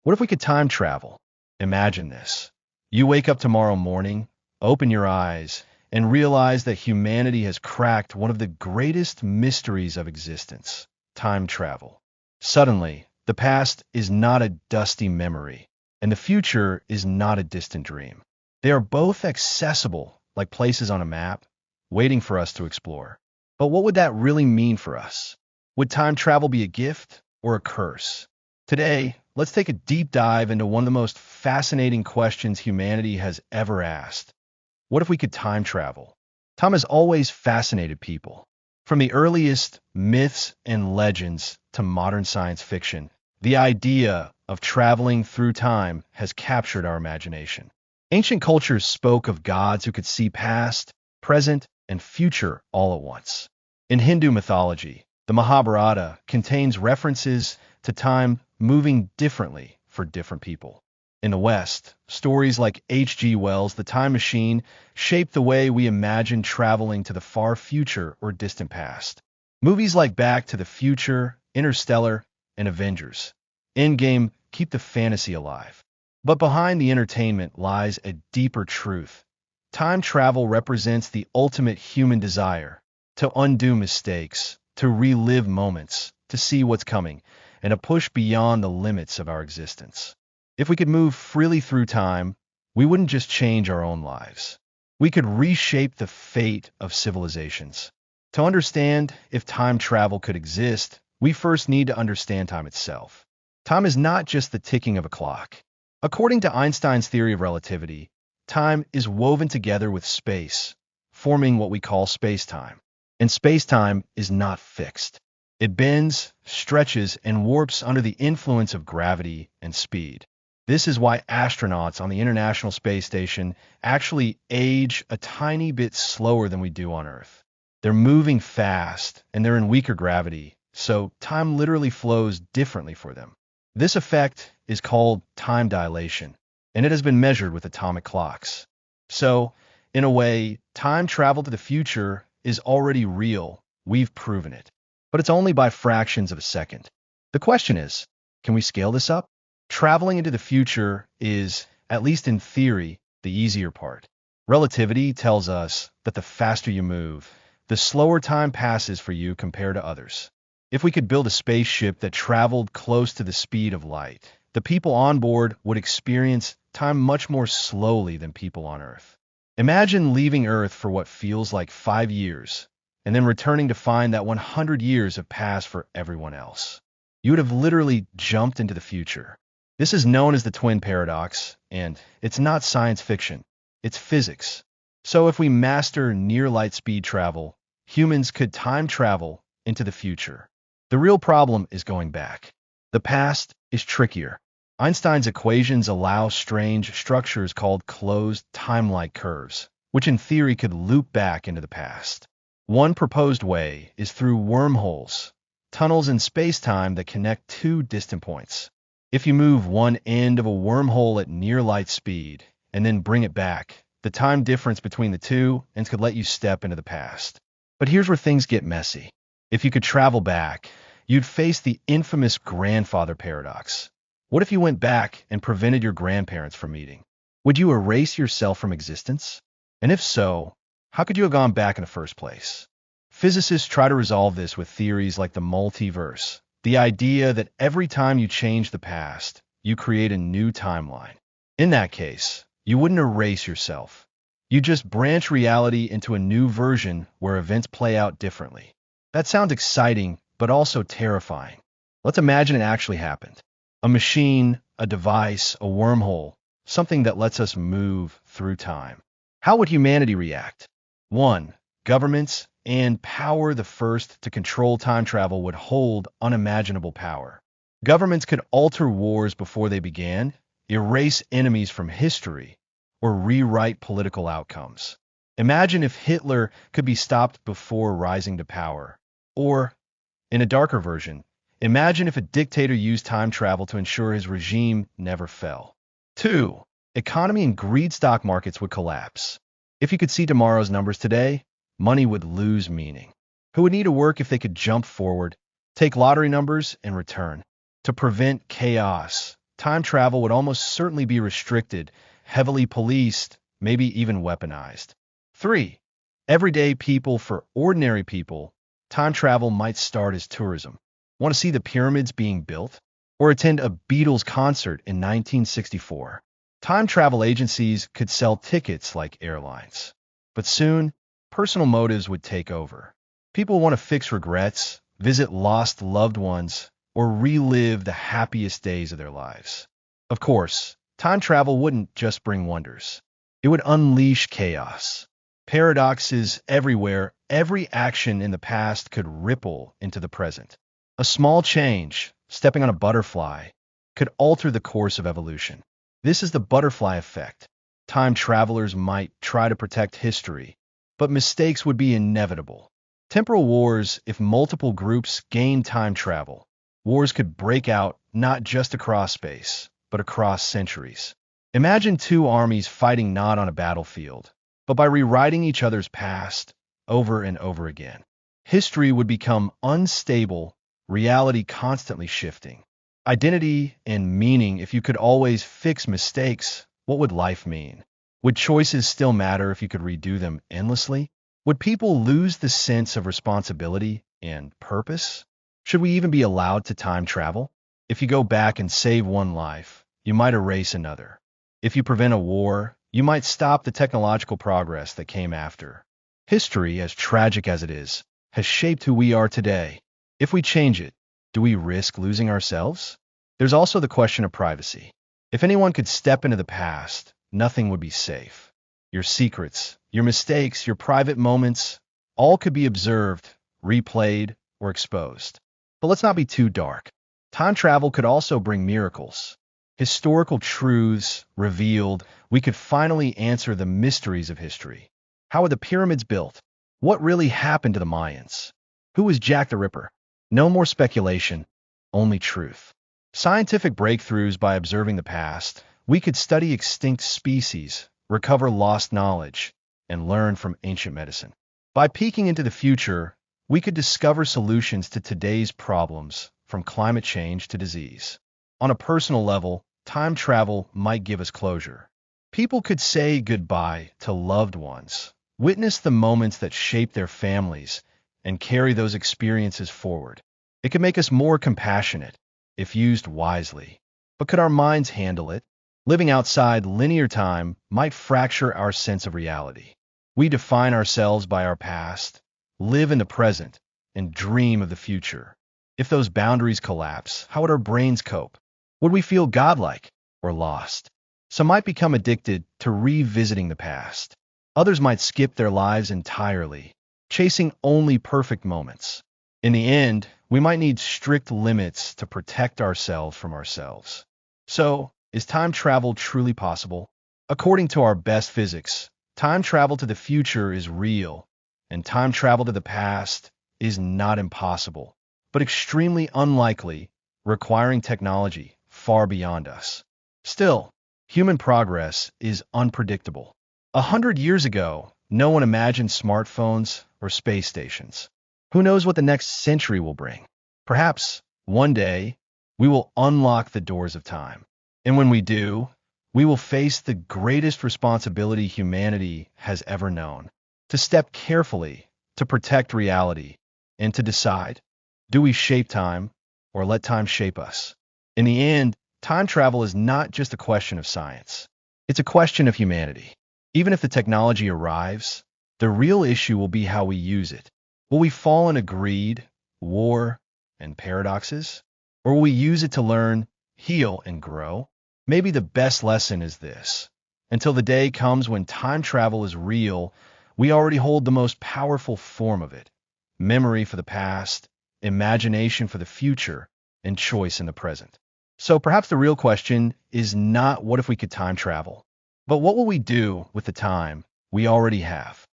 What if we could time travel? Imagine this. You wake up tomorrow morning, open your eyes, and realize that humanity has cracked one of the greatest mysteries of existence, time travel. Suddenly, the past is not a dusty memory, and the future is not a distant dream. They are both accessible, like places on a map, waiting for us to explore. But what would that really mean for us? Would time travel be a gift or a curse? Today, let's take a deep dive into one of the most fascinating questions humanity has ever asked. What if we could time travel? Time has always fascinated people. From the earliest myths and legends to modern science fiction, the idea of traveling through time has captured our imagination. Ancient cultures spoke of gods who could see past, present, and future all at once. In Hindu mythology, the Mahabharata contains references to time moving differently for different people. In the West, stories like H.G. Wells' The Time Machine shaped the way we imagine traveling to the far future or distant past. Movies like Back to the Future, Interstellar, and Avengers Endgame keep the fantasy alive. But behind the entertainment lies a deeper truth. Time travel represents the ultimate human desire to undo mistakes, to relive moments, to see what's coming, and to push beyond the limits of our existence. If we could move freely through time, we wouldn't just change our own lives. We could reshape the fate of civilizations. To understand if time travel could exist, we first need to understand time itself. Time is not just the ticking of a clock. According to Einstein's theory of relativity, time is woven together with space, forming what we call space-time. And space-time is not fixed. It bends, stretches, and warps under the influence of gravity and speed. This is why astronauts on the International Space Station actually age a tiny bit slower than we do on Earth. They're moving fast, and they're in weaker gravity, so time literally flows differently for them. This effect is called time dilation, and it has been measured with atomic clocks. So, in a way, time travel to the future is already real. We've proven it. But it's only by fractions of a second. The question is, can we scale this up? Traveling into the future is, at least in theory, the easier part. Relativity tells us that the faster you move, the slower time passes for you compared to others. If we could build a spaceship that traveled close to the speed of light, the people on board would experience time much more slowly than people on Earth. Imagine leaving Earth for what feels like 5 years, and then returning to find that 100 years have passed for everyone else. You would have literally jumped into the future. This is known as the twin paradox, and it's not science fiction, it's physics. So if we master near-light speed travel, humans could time travel into the future. The real problem is going back. The past is trickier. Einstein's equations allow strange structures called closed time-like curves, which in theory could loop back into the past. One proposed way is through wormholes, tunnels in space-time that connect two distant points. If you move one end of a wormhole at near light speed and then bring it back, the time difference between the two ends could let you step into the past. But here's where things get messy. If you could travel back, you'd face the infamous grandfather paradox. What if you went back and prevented your grandparents from meeting? Would you erase yourself from existence? And if so, how could you have gone back in the first place? Physicists try to resolve this with theories like the multiverse, the idea that every time you change the past, you create a new timeline. In that case, you wouldn't erase yourself. You just branch reality into a new version where events play out differently. That sounds exciting, but also terrifying. Let's imagine it actually happened. A machine, a device, a wormhole, something that lets us move through time. How would humanity react? 1. Governments and power the first to control time travel would hold unimaginable power. Governments could alter wars before they began, erase enemies from history, or rewrite political outcomes. Imagine if Hitler could be stopped before rising to power. Or, in a darker version, imagine if a dictator used time travel to ensure his regime never fell. 2. Economy and greed stock markets would collapse. If you could see tomorrow's numbers today, money would lose meaning. Who would need to work if they could jump forward, take lottery numbers, and return? To prevent chaos, time travel would almost certainly be restricted, heavily policed, maybe even weaponized. 3. Everyday people for ordinary people, time travel might start as tourism. Want to see the pyramids being built? Or attend a Beatles concert in 1964? Time travel agencies could sell tickets like airlines. But soon, personal motives would take over. People want to fix regrets, visit lost loved ones, or relive the happiest days of their lives. Of course, time travel wouldn't just bring wonders. It would unleash chaos. Paradoxes everywhere, every action in the past could ripple into the present. A small change, stepping on a butterfly, could alter the course of evolution. This is the butterfly effect. Time travelers might try to protect history, but mistakes would be inevitable. Temporal wars, if multiple groups gained time travel, wars could break out not just across space, but across centuries. Imagine two armies fighting not on a battlefield, but by rewriting each other's past over and over again. History would become unstable, reality constantly shifting. Identity and meaning, if you could always fix mistakes, what would life mean? Would choices still matter if you could redo them endlessly? Would people lose the sense of responsibility and purpose? Should we even be allowed to time travel? If you go back and save one life, you might erase another. If you prevent a war, you might stop the technological progress that came after. History, as tragic as it is, has shaped who we are today. If we change it, do we risk losing ourselves? There's also the question of privacy. If anyone could step into the past, nothing would be safe. Your secrets, your mistakes, your private moments, all could be observed, replayed, or exposed. But let's not be too dark. Time travel could also bring miracles. Historical truths revealed, we could finally answer the mysteries of history. How were the pyramids built? What really happened to the Mayans? Who was Jack the Ripper? No more speculation, only truth. Scientific breakthroughs. By observing the past, we could study extinct species, recover lost knowledge, and learn from ancient medicine. By peeking into the future, we could discover solutions to today's problems, from climate change to disease. On a personal level, time travel might give us closure. People could say goodbye to loved ones, witness the moments that shaped their families, and carry those experiences forward. It could make us more compassionate, if used wisely. But could our minds handle it? Living outside linear time might fracture our sense of reality. We define ourselves by our past, live in the present, and dream of the future. If those boundaries collapse, how would our brains cope? Would we feel godlike or lost? Some might become addicted to revisiting the past. Others might skip their lives entirely, chasing only perfect moments. In the end, we might need strict limits to protect ourselves from ourselves. So, is time travel truly possible? According to our best physics, time travel to the future is real, and time travel to the past is not impossible, but extremely unlikely, requiring technology far beyond us. Still, human progress is unpredictable. 100 years ago, no one imagined smartphones or space stations. Who knows what the next century will bring? Perhaps, one day, we will unlock the doors of time. And when we do, we will face the greatest responsibility humanity has ever known. To step carefully, to protect reality, and to decide, do we shape time or let time shape us? In the end, time travel is not just a question of science. It's a question of humanity. Even if the technology arrives, the real issue will be how we use it. Will we fall into greed, war, and paradoxes? Or will we use it to learn, heal, and grow? Maybe the best lesson is this. Until the day comes when time travel is real, we already hold the most powerful form of it. Memory for the past, imagination for the future, and choice in the present. So perhaps the real question is not what if we could time travel, but what will we do with the time we already have?